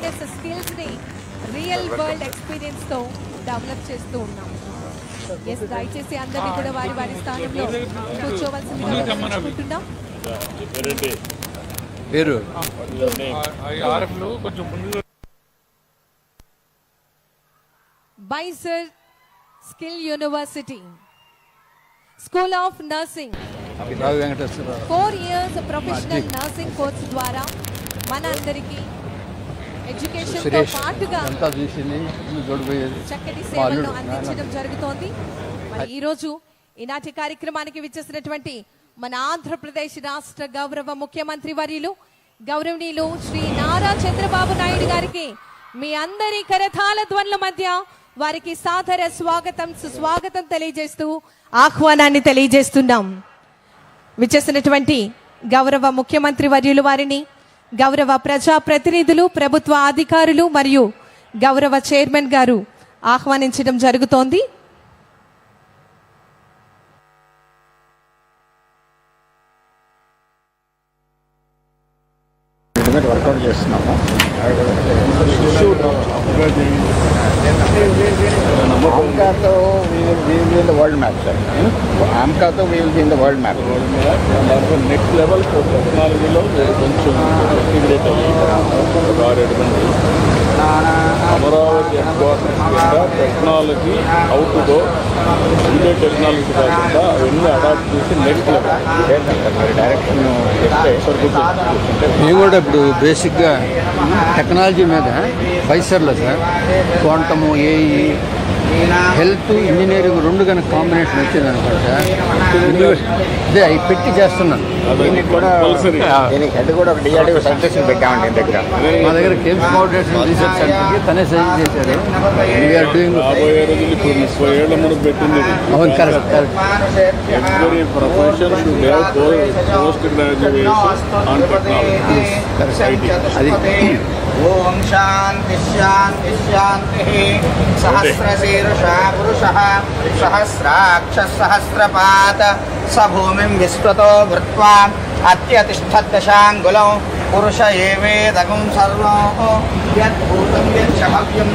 Business skills ని real world experience తో develop చేస్తూ ఉన్నాం. ఎస్, దయచేసి అందరినీ కూడా వారి వారి స్థానంలో కూర్చోవలసిందిగా కోరుకుంటున్నాం. బైసర్ skill university school of nursing 4 years professional nursing course ద్వారా మన అందరికీ ఎడ్యుకేషన్ తో పాటుగా చక్కటి సేవలను అందించడం జరుగుతోంది. మరి ఈరోజు ఈనాటి కార్యక్రమానికి విచ్చేసినటువంటి మన ఆంధ్రప్రదేశ్ రాష్ట్ర గౌరవ ముఖ్యమంత్రి వర్యులు గౌరవనీయులు శ్రీ నారా చంద్రబాబు నాయుడు గారికి మీ అందరి కరతాళ ధ్వనుల మధ్య వారికి సాదర స్వాగతం సుస్వాగతం తెలియజేస్తూ ఆహ్వానాన్ని తెలియజేస్తున్నాం. విచ్చేసినటువంటి గౌరవ ముఖ్యమంత్రి వర్యులు వారిని గౌరవ ప్రజా ప్రతినిధులు, ప్రభుత్వ అధికారులు మరియు గౌరవ చైర్మన్ గారు ఆహ్వానించడం జరుగుతోంది. వర్కౌట్ చేస్తున్నాము. ఆమ్కాతో వరల్డ్ మ్యాప్ సార్. ఆమ్కాతో will be in the world map. దాంట్లో నెక్స్ట్ లెవెల్ టెక్నాలజీలో కొంచెం ఇంటిగ్రేట్ అయ్యి అమరావతి టెక్నాలజీ అవుట్ గో ఇదే టెక్నాలజీ కాకుండా అవన్నీ అడాప్ట్ చేసి నెక్స్ట్ లెవెల్ డైరెక్షన్ మేము కూడా ఇప్పుడు బేసిక్గా టెక్నాలజీ మీద బైసర్లో sir quantum, AI, health, engineering 2 కనుక కాంబినేషన్ వచ్చింది అనుకుంటా అదే అవి పెట్టి చేస్తున్నాను. దీనికి కూడా హెడ్ కూడా ఒక డిఆర్డీఓ సజెషన్ పెట్టామండి దగ్గర. మా దగ్గర కేమ్స్ ఫౌండేషన్ రీసెర్చ్ సెంటర్కి తనే సజెస్ట్ చేశారు. వీఆర్ డూయింగ్ 30 ఏళ్ల ముందు పెట్టింది. అవును, correct correct. Every profession should have post graduation on technology. అది ఓం శాంతి శాంతి శాంతి. సహస్రశీర్షా పురుషః సహస్రాక్ష సహస్రపాత్ స భూమిం విశ్వతో భృత్వా అత్యతిష్ఠద్దశాంగులం పురుష ఏవేదగం సర్వం యద్భూతం యచ్చభవ్యం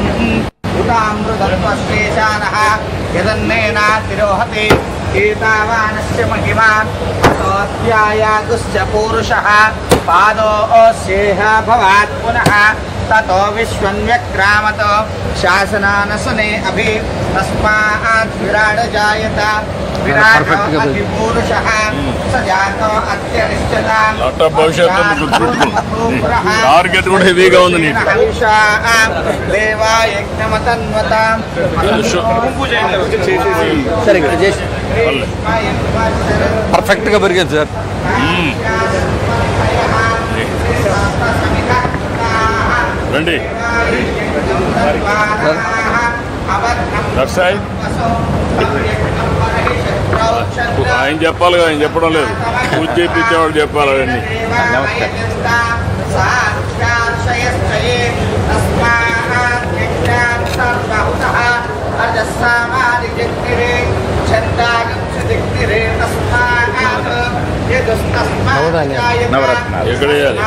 ఉతామృతత్వశ్లేషానః యదన్నేనాతిరోహతి ఏతావానస్య మహిమాన్ అతోऽధ్యాయాగుశ్చ పూరుషः పాదోऽస్యేహ భవాత్ పునః తతో విశ్వన్వ్యక్రామత శాసనానసనే అభి తస్మాత్ విరాడ జాయత విరాట అధిపూరుషః సజాతో అత్యనిశ్చిత టార్గెట్ కూడా హెవీగా ఉంది నీకు. దేవా యజ్ఞమతన్వత సరే చేసి పర్ఫెక్ట్గా పెరిగింది సార్. రండి దర్శాయ్ ఆయన చెప్పాలి, ఆయన చెప్పడం లేదు. పూజ చేయించేవాడు చెప్పాలి అవన్నీ. నవరత్నాలు ఎక్కడ వేయాలి?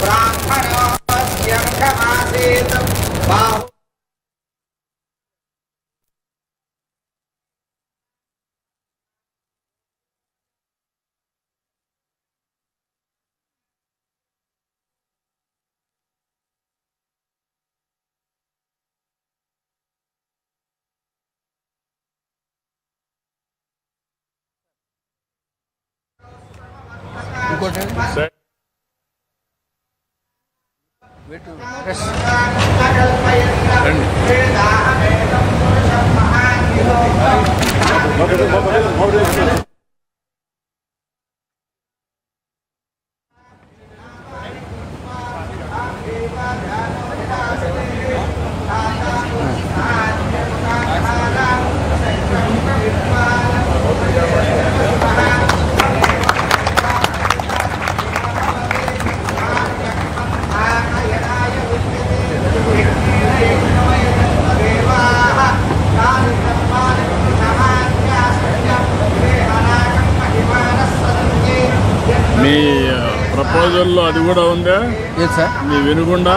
బ్రాహ్మణ ఇంకోటి ప్రపోజల్లో అది కూడా ఉందా? ఏది సార్? మీ వినుకుండా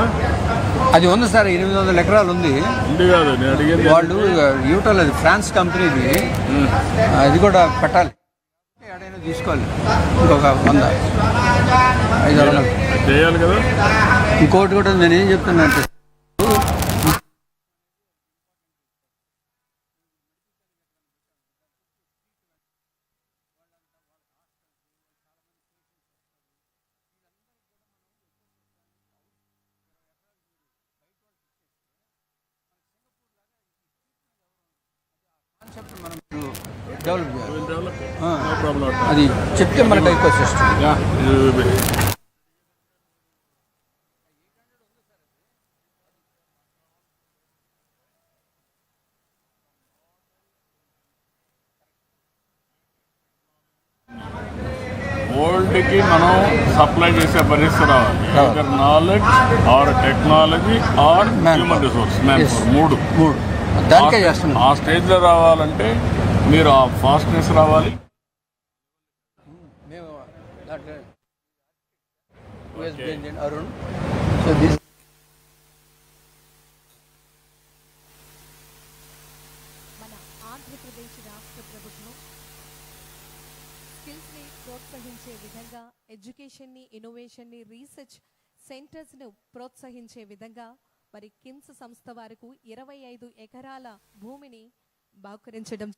అది ఉంది సార్, 800 ఎకరాలు ఉంది. ఉంది కాదు నేను అడిగింది. వాళ్ళు యూటల్, అది ఫ్రాన్స్ కంపెనీది. అది కూడా పెట్టాలి, ఏడైనా తీసుకోవాలి. ఇంకొక 100, 500 చేయాలి కదా. ఇంకోటి కూడా నేనేం చెప్తున్నా అంటే మనం డెవలప్ చేయాలి. No problem. అది చెప్తే మనకు ఎక్కువ system. Yeah, it will be. వరల్డ్కి మనం సప్లై చేసే పరిస్థితి రావాలి. either knowledge or technology are human resource, మూడు దానికే చేస్తున్నాం. ఆ స్టేజ్లో రావాలంటే మీరు ఆ ఫాస్ట్నెస్ రావాలి. మేము దాంట్లో USB engine, Arun. So this మన ఆంధ్రప్రదేశ్ రాష్ట్ర ప్రభుత్వం స్కిల్స్ ని ప్రోత్సహించే విధంగా ఎడ్యుకేషన్ ని, ఇన్నోవేషన్ ని, రీసెర్చ్ సెంటర్స్ ను ప్రోత్సహించే విధంగా మరి కిమ్స్ సంస్థ వారికి 25 ఎకరాల భూమిని బహుకరించడం